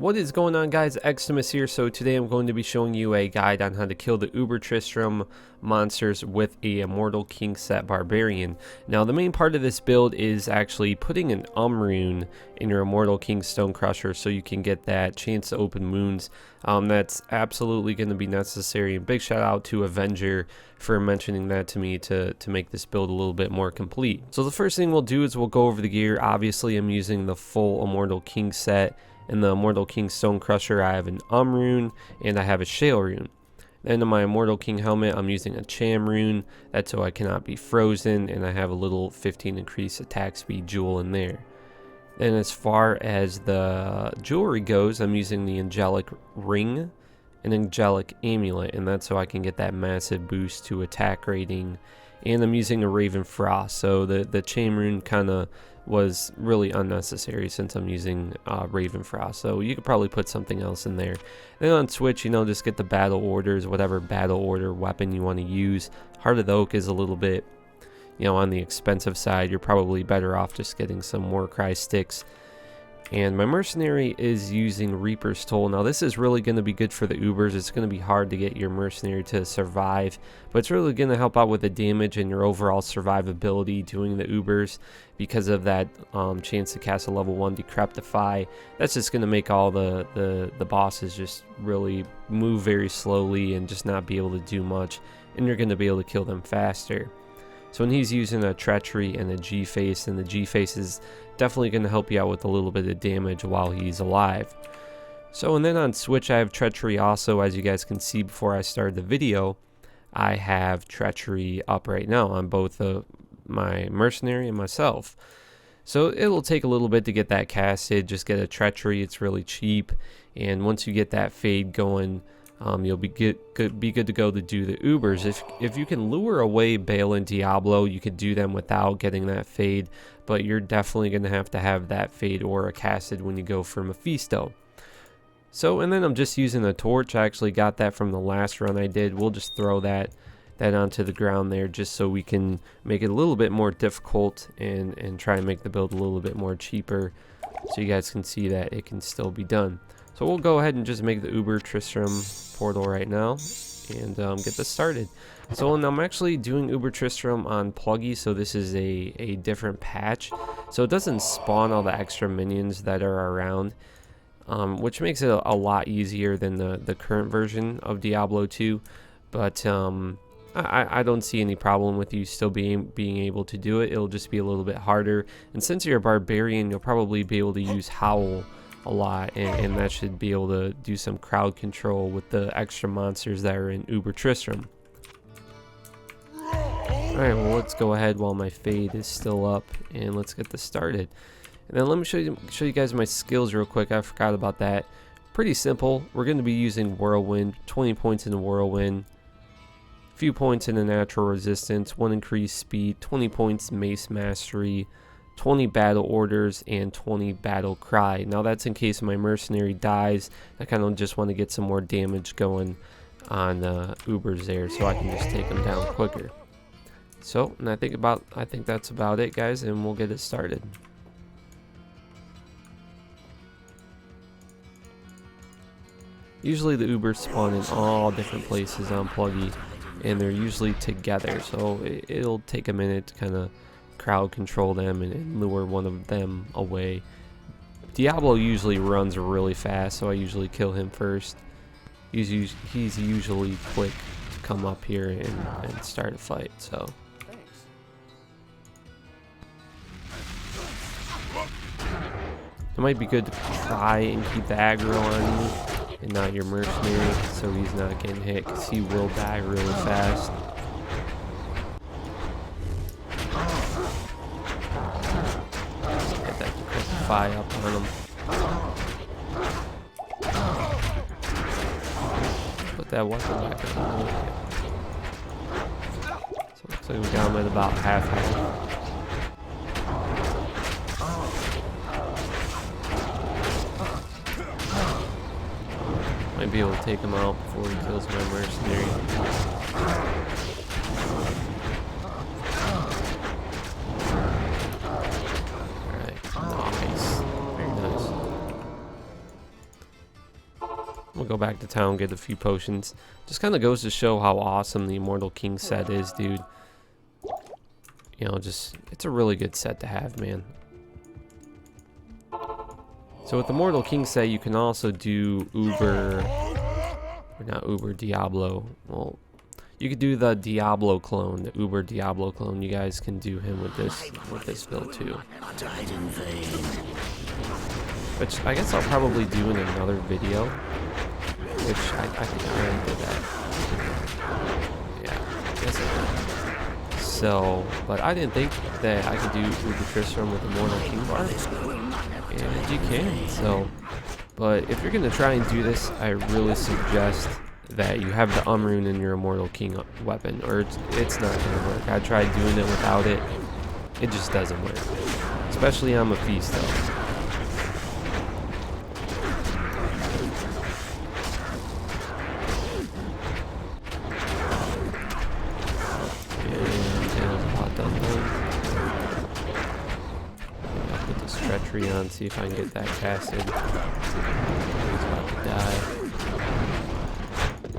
What is going on, guys? Xtimus here. So today I'm going to be showing you a guide on how to kill the Uber Tristram monsters with a Immortal King set Barbarian. Now the main part of this build is actually putting an rune in your Immortal King Stonecrusher so you can get that chance to open wounds. That's absolutely going to be necessary, and big shout out to Avenger for mentioning that to me to make this build a little bit more complete. So the first thing we'll do is we'll go over the gear. Obviously I'm using the full Immortal King set. In the Immortal King Stonecrusher, I have an rune and I have a Shale rune. Then in my Immortal King helmet, I'm using a Cham rune. That's so I cannot be frozen, and I have a little 15 increased attack speed jewel in there. Then as far as the jewelry goes, I'm using the Angelic ring and Angelic amulet, and that's so I can get that massive boost to attack rating. And I'm using a Raven Frost, so the Cham rune kind of was really unnecessary since I'm using Raven Frost, so you could probably put something else in there. Then on Switch, just get the battle orders, whatever battle order weapon you want to use. Heart of the Oak is a little bit, on the expensive side. You're probably better off just getting some Warcry sticks. And my mercenary is using Reaper's Toll. Now this is really going to be good for the Ubers. It's going to be hard to get your mercenary to survive, but it's really going to help out with the damage and your overall survivability doing the Ubers because of that chance to cast a level 1 Decrepify. That's just going to make all the bosses just really move very slowly and just not be able to do much, and you're going to be able to kill them faster. So when he's using a Treachery and a G-Face, and the G-Face is definitely going to help you out with a little bit of damage while he's alive. So, and then on Switch I have Treachery also. As you guys can see before I started the video, I have Treachery up right now on both my mercenary and myself. So it'll take a little bit to get that casted. Just get a Treachery, it's really cheap, and once you get that fade going, you'll be good to go to do the Ubers. If you can lure away Bale and Diablo, you could do them without getting that fade, but you're definitely going to have that fade or a casted when you go for Mephisto. So, and then I'm just using a torch. I actually got that from the last run I did. We'll just throw that onto the ground there just so we can make it a little bit more difficult and try and make the build a little bit more cheaper so you guys can see that it can still be done. So we'll go ahead and just make the Uber Tristram portal right now and get this started. So I'm actually doing Uber Tristram on Pluggy, so this is a different patch. So it doesn't spawn all the extra minions that are around, which makes it a lot easier than the current version of Diablo 2. But I don't see any problem with you still being able to do it. It'll just be a little bit harder. And since you're a barbarian, you'll probably be able to use Howl a lot, and that should be able to do some crowd control with the extra monsters that are in Uber Tristram. Alright, well, let's go ahead while my fade is still up and let's get this started. And then let me show you guys my skills real quick. I forgot about that. Pretty simple. We're going to be using Whirlwind, 20 points in the Whirlwind, a few points in the Natural Resistance, 1 increased speed, 20 points Mace Mastery, 20 battle orders, and 20 battle cry. Now that's in case my mercenary dies. I kind of just want to get some more damage going on Ubers there so I can just take them down quicker. So, and I think that's about it, guys, and we'll get it started. Usually the Ubers spawn in all different places on Pluggy, and they're usually together, so it'll take a minute to kind of crowd control them and lure one of them away. Diablo usually runs really fast, so I usually kill him first. He's usually quick to come up here and start a fight, so. It might be good to try and keep the aggro on you and not your mercenary so he's not getting hit, because he will die really fast. Get that Decrepify up on him. Put that weapon back on him. So it looks like we got him at about half health. Might be able to take him out before he kills my mercenary. Alright, nice. Very nice. go back to town, get a few potions. Just kind of goes to show how awesome the Immortal King set is, dude. You know, just, it's a really good set to have, man. So with the Immortal King set, you can also do Diablo. Well, you could do the Diablo clone, the Uber Diablo clone. You guys can do him with this build too. Which I guess I'll probably do in another video. Which I think I already did that. Yeah, I guess I did. So, but I didn't think that I could do Uber Tristram with Immortal King Barb. And you can, so. But if you're going to try and do this, I really suggest that you have the Umrune in your Immortal King weapon, or it's not going to work. I tried doing it without it. It just doesn't work. Especially on Mephisto. Treachery on, see if I can get that casted. He's about to die.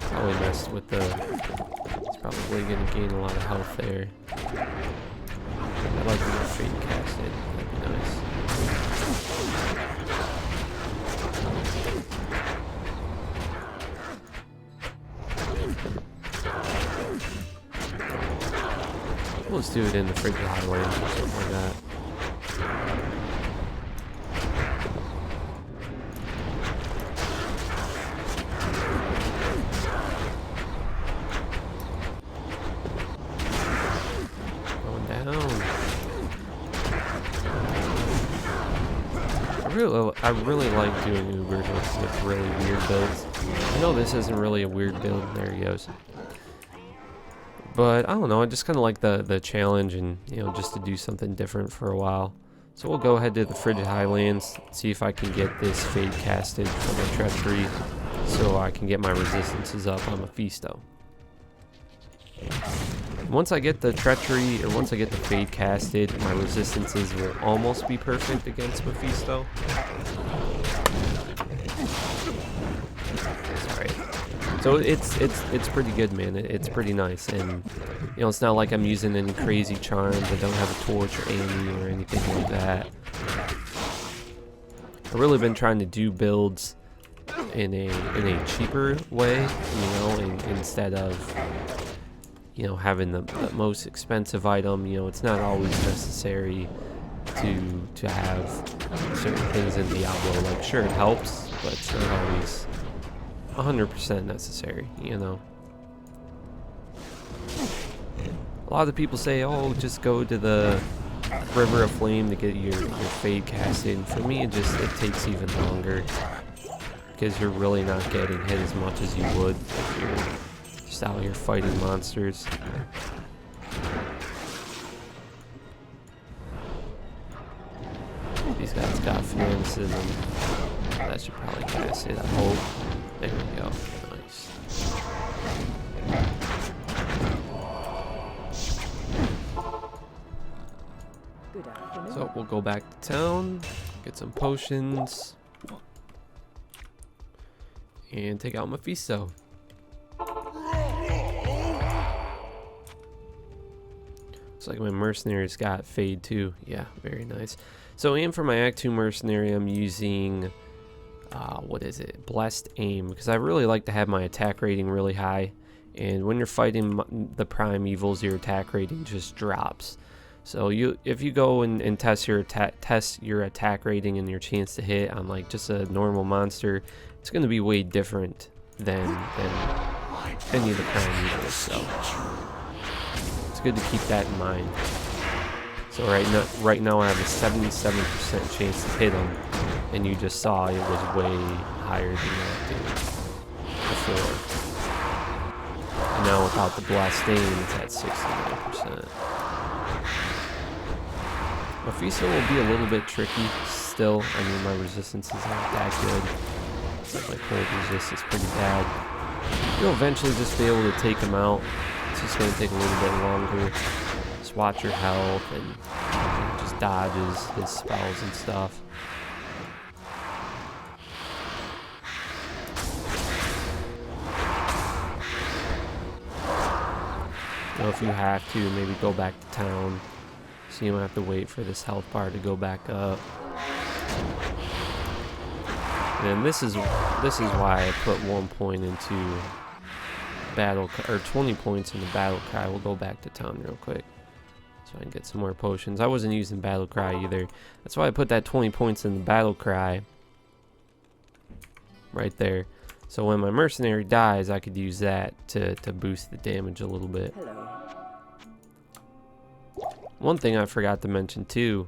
Probably messed with the. It's probably gonna gain a lot of health there. I'd like to get Fate casted. That'd be nice. Let's do it in the Frigid Highlands or something like that. I really like doing Ubers with really weird builds. I know this isn't really a weird build. There he goes. But I don't know. I just kind of like the challenge, and you know, just to do something different for a while. So we'll go ahead to the Frigid Highlands, see if I can get this Fade casted from my Treachery, so I can get my resistances up on Mephisto. Once I get the Treachery, or once I get the Fade casted, my resistances will almost be perfect against Mephisto. Sorry. So it's pretty good, man. It's pretty nice, and you know, it's not like I'm using any crazy charms. I don't have a torch or Amy or anything like that. I've really been trying to do builds in a cheaper way, you know, instead of, you know, having the most expensive item. You know, it's not always necessary to have certain things in Diablo. Like, sure, it helps, but it's not always 100% necessary, you know. A lot of people say, oh, just go to the River of Flame to get your Fade casted. And for me, it takes even longer, because you're really not getting hit as much as you would if you're just out here fighting monsters. These guys got Florence in them. That should probably cast it, I hope. There we go. Nice. So we'll go back to town, get some potions, and take out Mephisto. Looks like my mercenary's got Fade too. Yeah, very nice. So aim for my Act 2 mercenary, I'm using, what is it? Blessed Aim, because I really like to have my attack rating really high. And when you're fighting the prime evils, your attack rating just drops. So if you go and test your attack rating and your chance to hit on like just a normal monster, it's going to be way different than any of the prime evils. So it's good to keep that in mind. So right now I have a 77% chance to hit him, and you just saw it was way higher than that dude before. And now without the Blast Aim, it's at 69%. Mephisto will be a little bit tricky still. I mean, my resistances aren't that good. It's like my cold resist is pretty bad. You'll eventually just be able to take him out. It's just going to take a little bit longer. Just watch your health and just dodge his spells and stuff. You know, if you have to, maybe go back to town, so you don't have to wait for this health bar to go back up. And this is why I put 1 point into battle, or 20 points into battle cry. We'll go back to town real quick so I can get some more potions. I wasn't using battle cry either. That's why I put that 20 points in the battle cry right there. So when my mercenary dies, I could use that to boost the damage a little bit. Hello. One thing I forgot to mention too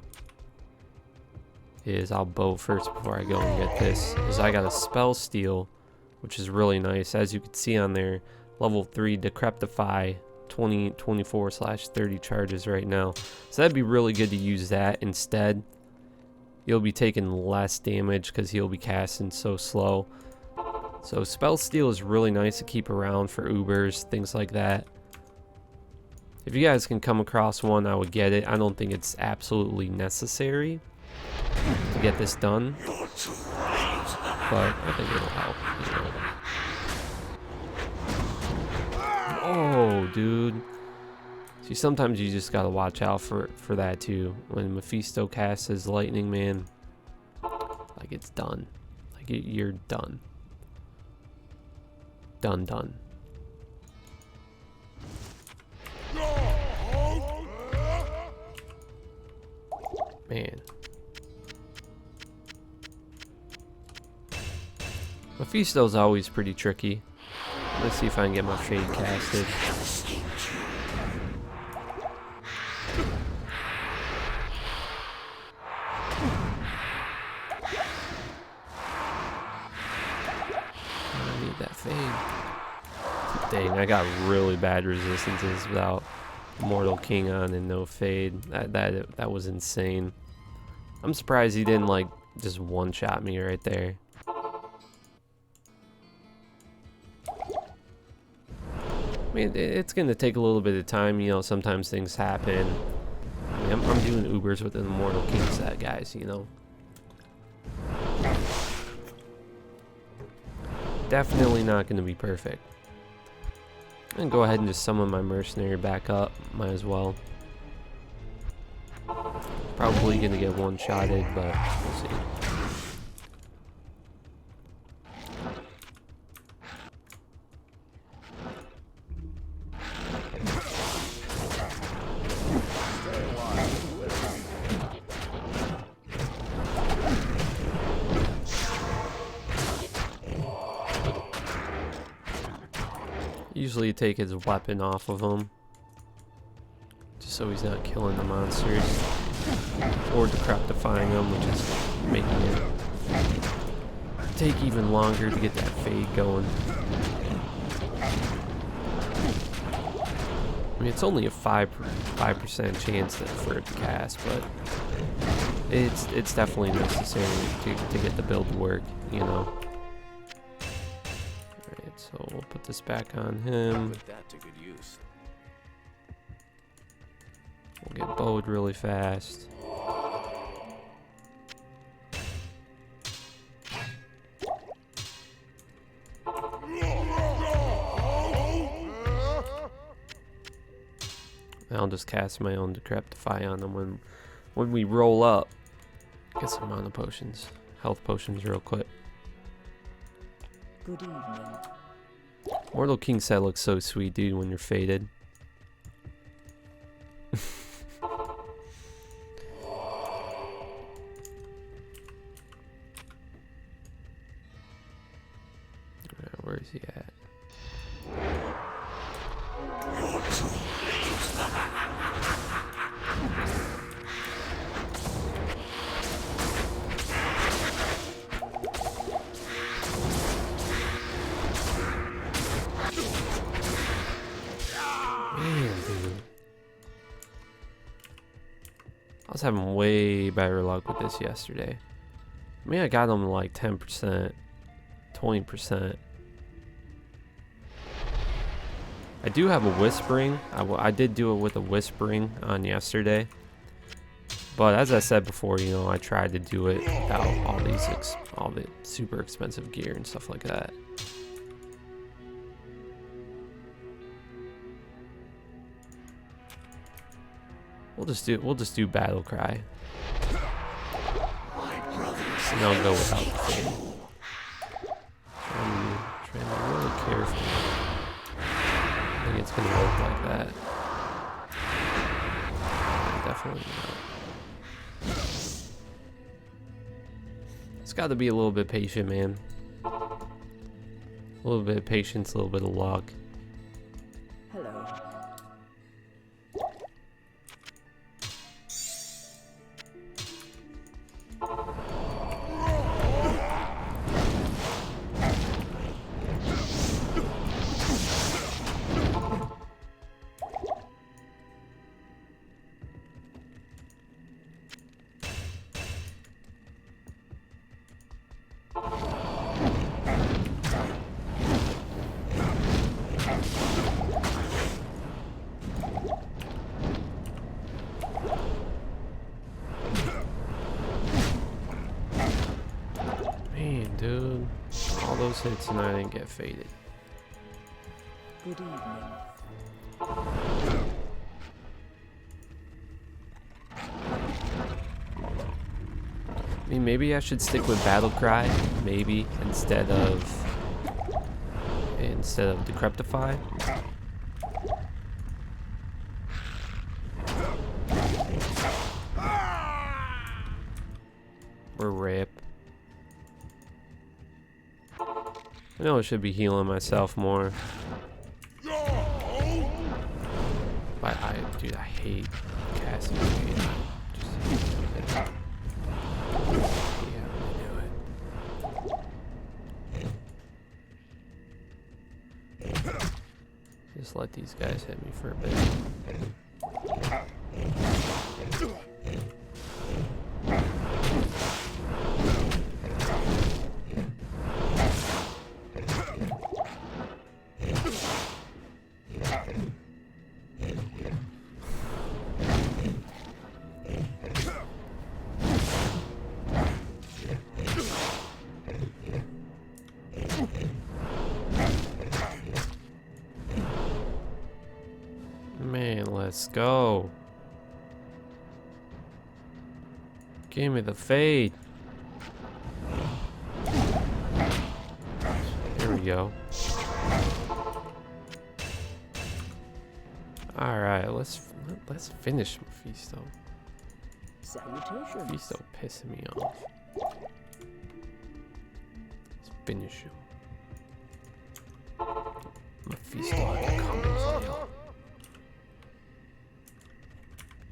is I'll bow first before I go and get this, is I got a spell steal, which is really nice. As you can see on there, level 3 Decrepify, 24/30 charges right now. So that'd be really good to use that instead. You'll be taking less damage because he'll be casting so slow. So spell steal is really nice to keep around for Ubers, things like that. If you guys can come across one, I would get it. I don't think it's absolutely necessary to get this done, but I think it'll help. Oh, dude. See, sometimes you just gotta watch out for that too. When Mephisto casts his lightning, man, like it's done. Like you're done. Done. Man. Mephisto's always pretty tricky. Let's see if I can get my Fade casted. I need that Fade. Dang, I got really bad resistances without Immortal King on and no Fade. That was insane. I'm surprised he didn't like just one-shot me right there. I mean, it's gonna take a little bit of time, you know. Sometimes things happen. I mean, I'm doing Ubers with an Immortal King set, guys, you know. Definitely not gonna be perfect. I'm gonna go ahead and just summon my mercenary back up. Might as well. Probably gonna get one-shotted, but we'll see. Usually take his weapon off of him, just so he's not killing the monsters, or decrepifying them, which is making it take even longer to get that Fade going. I mean, it's only a 5% chance for it to cast, but it's definitely necessary to get the build to work, you know. So we'll put this back on him. Put that to good use. We'll get bowed really fast. And I'll just cast my own Decrepify on them when we roll up. Get some mana potions, health potions real quick. Good evening. Immortal King set looks so sweet, dude, when you're faded. Where is he at? I was having way better luck with this yesterday. I mean, I got them like 10%, 20%. I do have a Whispering. I did do it with a Whispering on yesterday. But as I said before, you know, I tried to do it without all the super expensive gear and stuff like that. We'll just do battle cry. And I'll go without the fade. I'm trying to be really careful. I think it's gonna work like that. Definitely not. It's got to be a little bit patient, man. A little bit of patience, a little bit of luck. Hello. Man, dude. All those hits and I didn't get faded. Good evening. I mean, maybe I should stick with battle cry, maybe, instead of decryptify. Or rip. I know I should be healing myself more. But dude, I hate casting. Just let these guys hit me for a bit. Man, let's go. Give me the fade. Here we go. All right, let's finish Mephisto. Salutations. Mephisto pissing me off. Let's finish him. Mephisto comes in.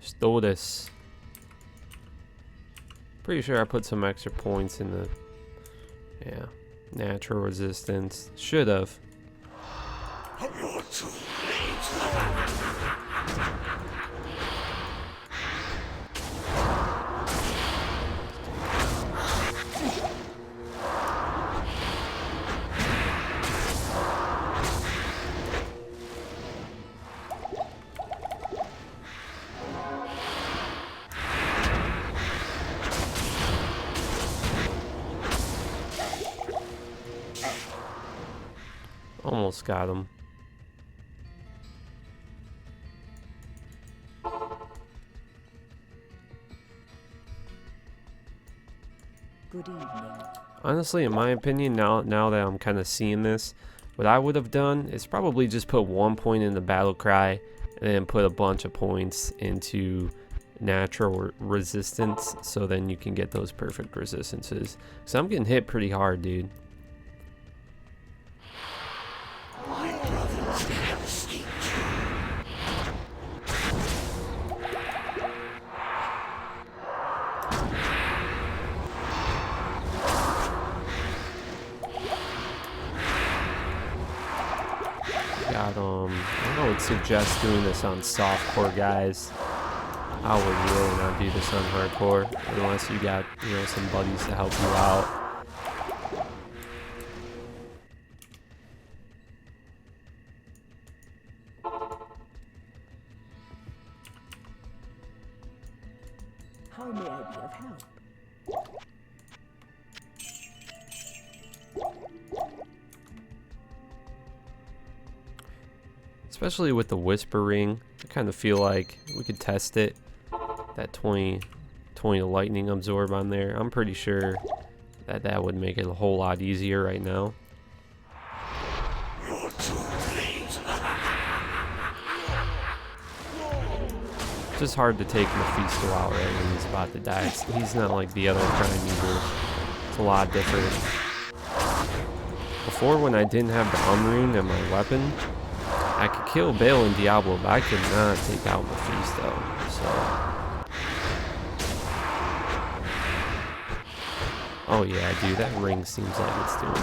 Let's do this. Pretty sure I put some extra points in the natural resistance. Should have. Almost got him. Good evening. Honestly, in my opinion, now that I'm kind of seeing this, what I would have done is probably just put 1 point in the battle cry and then put a bunch of points into natural resistance, so then you can get those perfect resistances. So I'm getting hit pretty hard, dude. I would suggest doing this on softcore guys. I would really not do this on hardcore unless you got, some buddies to help you out. How may I be of help? Especially with the Whisper Ring, I kind of feel like we could test it that 20 lightning absorb on there. I'm pretty sure that would make it a whole lot easier right now. It's just hard to take Mephisto out right when he's about to die. He's not like the other Prime Eater. It's a lot different. Before, when I didn't have the Unrune and my weapon, I could kill Bale and Diablo, but I could not take out Mephisto. So, oh yeah, dude, that ring seems like it's doing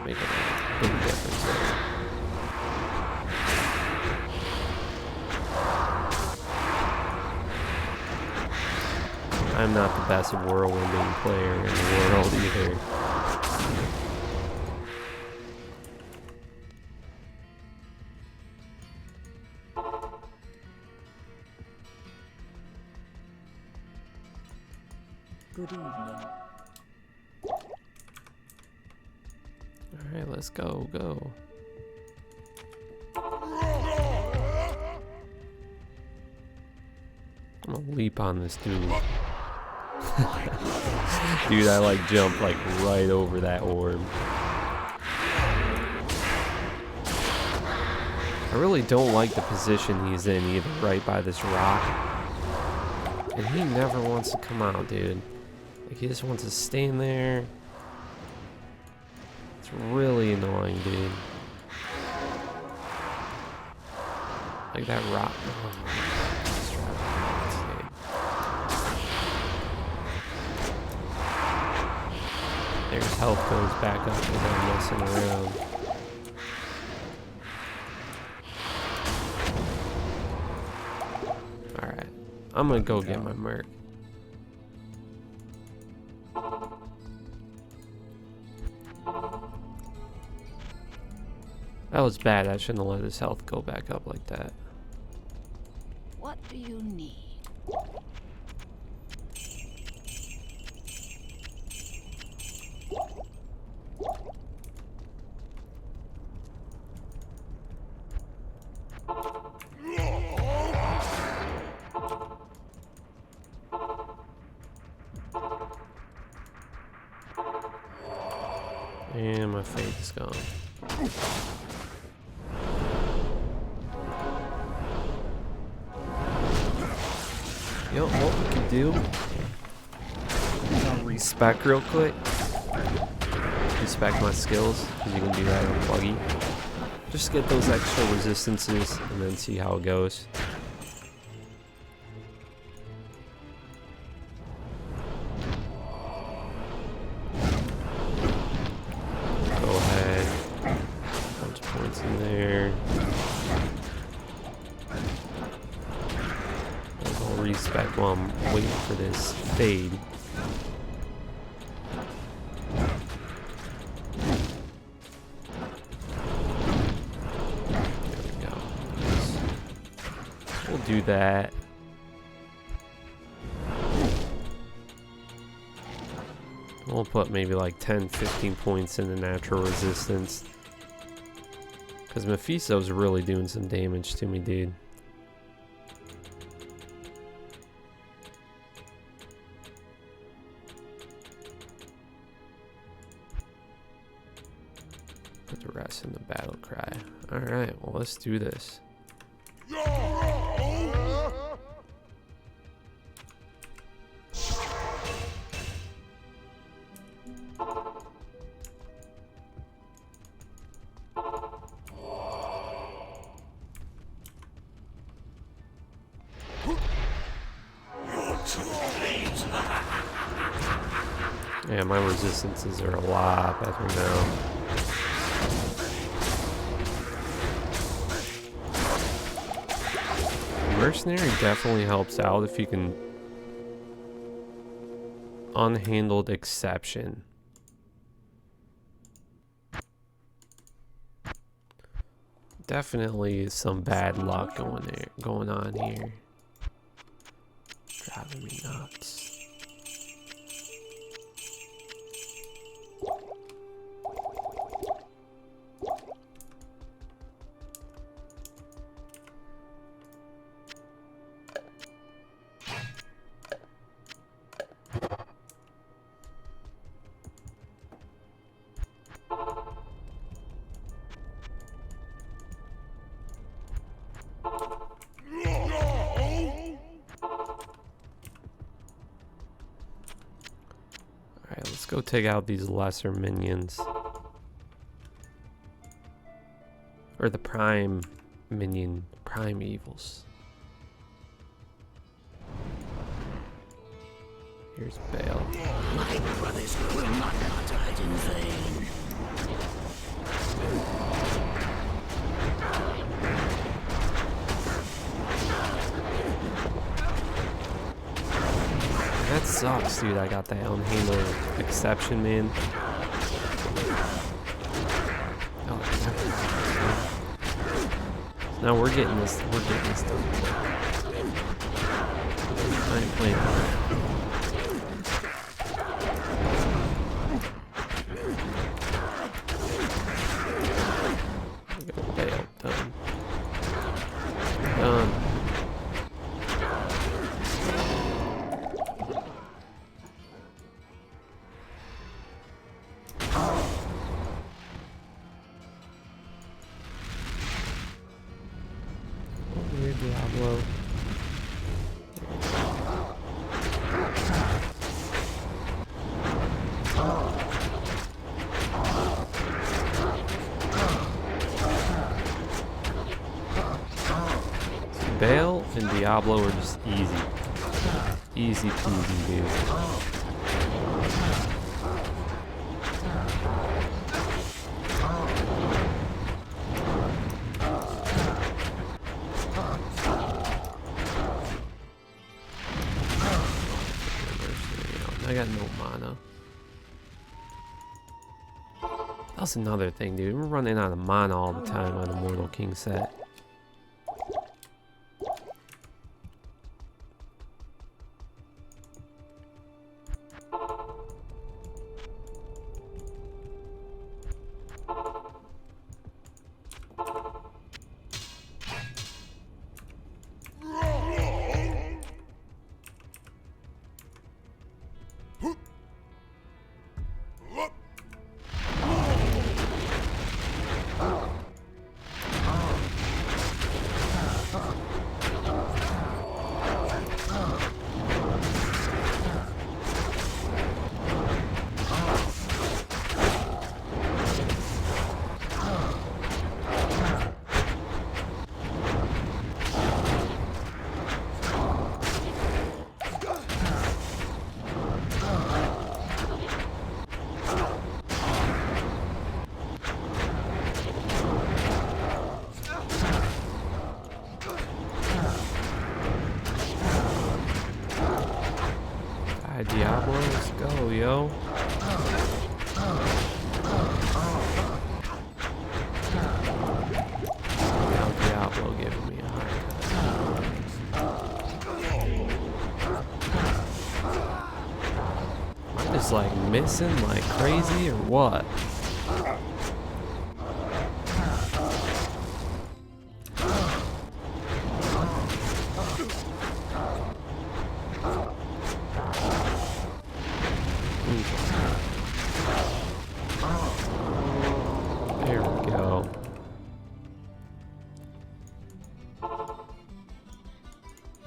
making a big difference there. I'm not the best whirlwinding player in the world either. Good evening. Alright, let's go. I'm gonna leap on this dude. Dude, I like jumped like right over that orb. I really don't like the position he's in either, right by this rock. And he never wants to come out, dude. Like, he just wants to stay in there. It's really annoying, dude. Like that rock. Oh my God. There's health goes back up because I'm messing around. Alright. I'm gonna go get my merc. That was bad. I shouldn't have let his health go back up like that. What do you need? And my faith is gone. You know what we can do? I'll respec real quick. Respec my skills, because you can do that on Buggy. Just get those extra resistances and then see how it goes. Go ahead. Bunch of points in there. I'll respec while I'm waiting for this fade. We'll do that. We'll put maybe like 10-15 points in the natural resistance. Because Mephisto's really doing some damage to me, dude. Put the rest in the battle cry. Alright, well, let's do this. Yeah, my resistances are a lot better now. Mercenary definitely helps out if you can. Unhandled exception. Definitely some bad luck going on here. Driving me nuts. go take out these lesser minions. Or the prime minion, prime evils. Here's Bale. My brothers will not died in vain. That sucks, dude. I got that unhandled exception, man. Oh, now we're getting this. We're getting this done. I ain't playing around. Bale, done. Done. Diablo. Bale and Diablo are just easy. Easy peasy, dude. I got no mana. That's another thing, dude. We're running out of mana all the time on the Immortal King set. Diablo, let's go, yo. Now Diablo giving me a hard time. I'm just like missing like crazy or what? There we go.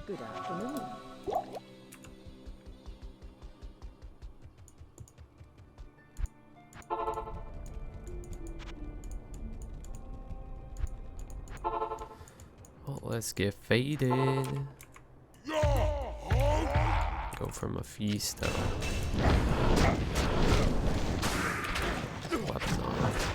Good afternoon. Well, let's get faded. Go from a feast though. Weapon off.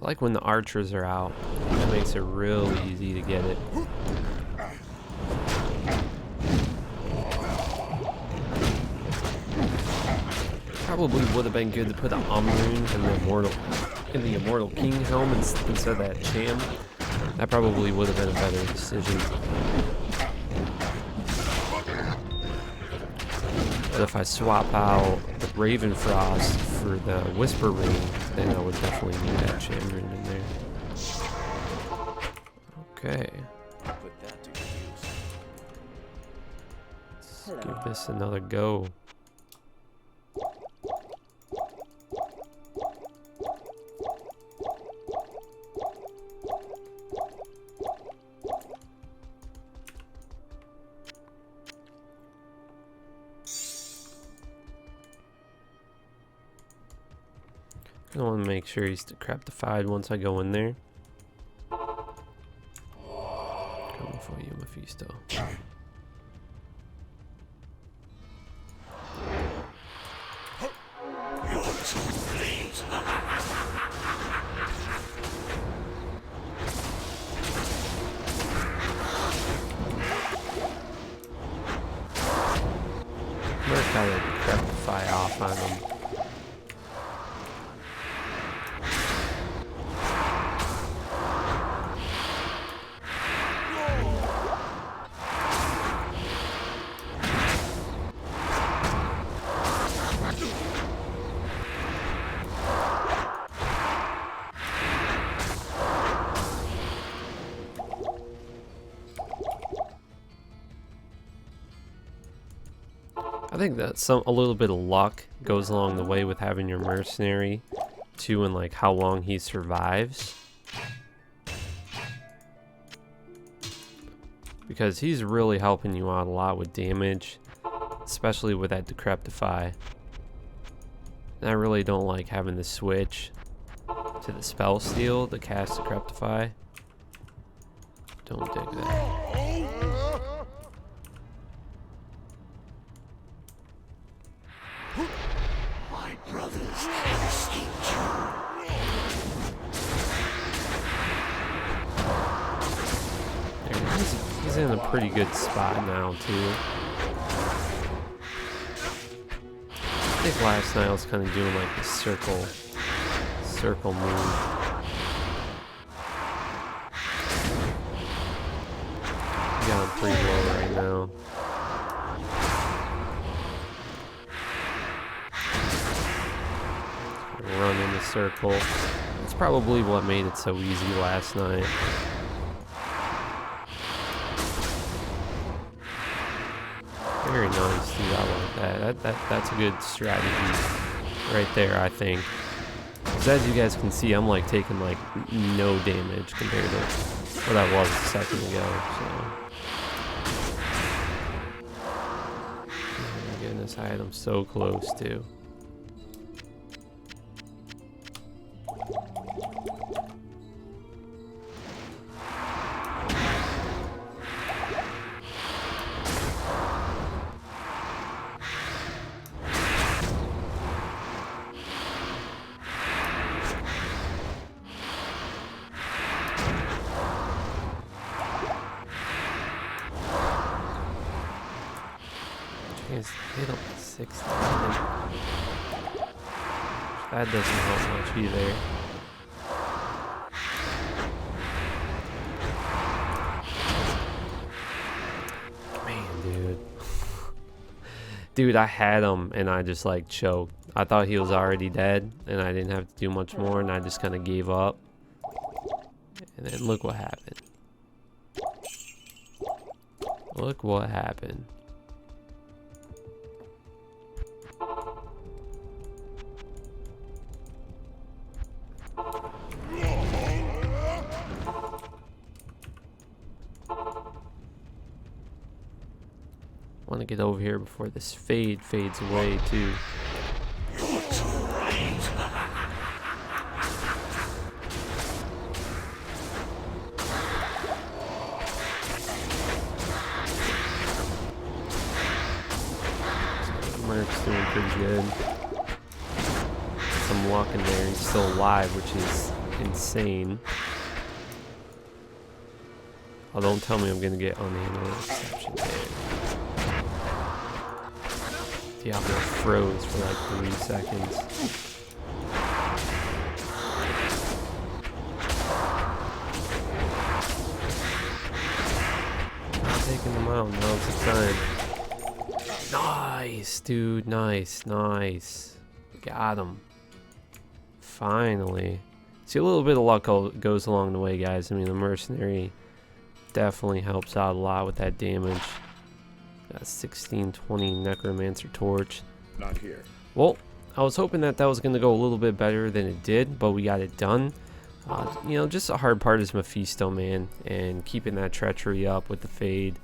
I like when the archers are out. That makes it real easy to get it. Probably would have been good to put an Omrune in the Immortal King helm instead of that Cham. That probably would have been a better decision. But if I swap out the Ravenfrost for the Whisper Ring, then I would definitely need that Cham Rune in there. Okay. Put that to good use. Hello. Give this another go. I want to make sure he's decreptified once I go in there. Coming for you, Mephisto. Merc got to decrepify off on him. I think that a little bit of luck goes along the way with having your mercenary too, and like how long he survives, because he's really helping you out a lot with damage, especially with that decrepify. And I really don't like having to switch to the spell steal to cast decrepify. Don't dig that. Brothers have escaped you. He's in a pretty good spot now too. I think last night I was kind of doing like the circle move. Got him pretty low right now. Run in the circle. That's probably what made it so easy last night. Very nice, dude. I like that. That's a good strategy right there, I think. Because as you guys can see, I'm like taking like no damage compared to what I was a second ago. So, oh my goodness, I had him so close too. Hit him 60. That doesn't help much either. Man, dude. Dude, I had him and I just like choked. I thought he was already dead and I didn't have to do much more, and I just kind of gave up. And then look what happened. Look what happened. Want to get over here before this fades away too. Merc's doing pretty good. Some luck in there. He's still alive, which is insane. Oh, don't tell me I'm gonna get unhandled exception there. Diablo froze for like 3 seconds. I'm taking them out. Now's the time. Nice, dude. Nice. Got him. Finally. See, a little bit of luck goes along the way, guys. I mean, the mercenary definitely helps out a lot with that damage. Got 1620 Necromancer Torch. Not here. Well, I was hoping that was going to go a little bit better than it did, but we got it done. You know, just the hard part is Mephisto, man, and keeping that treachery up with the fade.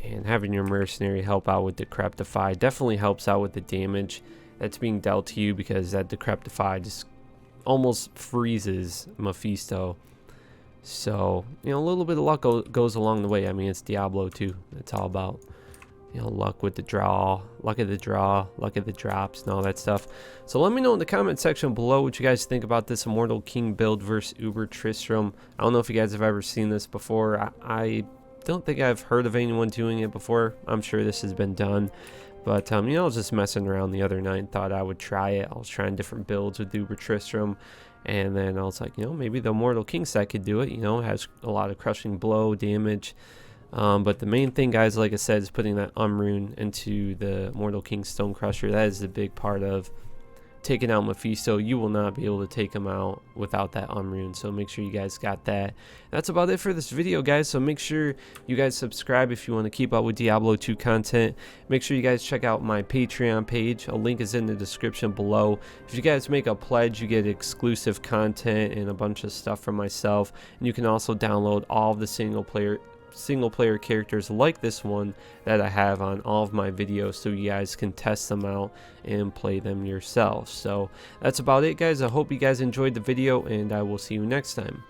And having your mercenary help out with Decrepify definitely helps out with the damage that's being dealt to you, because that Decrepify just almost freezes Mephisto. So, you know, a little bit of luck goes along the way. I mean, it's Diablo 2. It's all about, you know, luck with the draw, luck of the draw, luck of the drops, and all that stuff. So let me know in the comment section below what you guys think about this Immortal King build versus Uber Tristram. I don't know if you guys have ever seen this before. I don't think I've heard of anyone doing it before. I'm sure this has been done. But, you know, I was just messing around the other night and thought I would try it. I was trying different builds with Uber Tristram. And then I was like, you know, maybe the Immortal King set could do it. You know, it has a lot of crushing blow damage. But the main thing, guys, like I said, is putting that Rune into the Immortal King Stone Crusher. That is the big part of taking out Mephisto. You will not be able to take him out without that Rune, so make sure you guys got that. That's about it for this video, guys. So make sure you guys subscribe if you want to keep up with Diablo 2 content. Make sure you guys check out my Patreon page. A link is in the description below. If you guys make a pledge, you get exclusive content and a bunch of stuff from myself, and you can also download all of the single player characters like this one that I have on all of my videos, so you guys can test them out and play them yourselves. So that's about it, guys. I hope you guys enjoyed the video, and I will see you next time.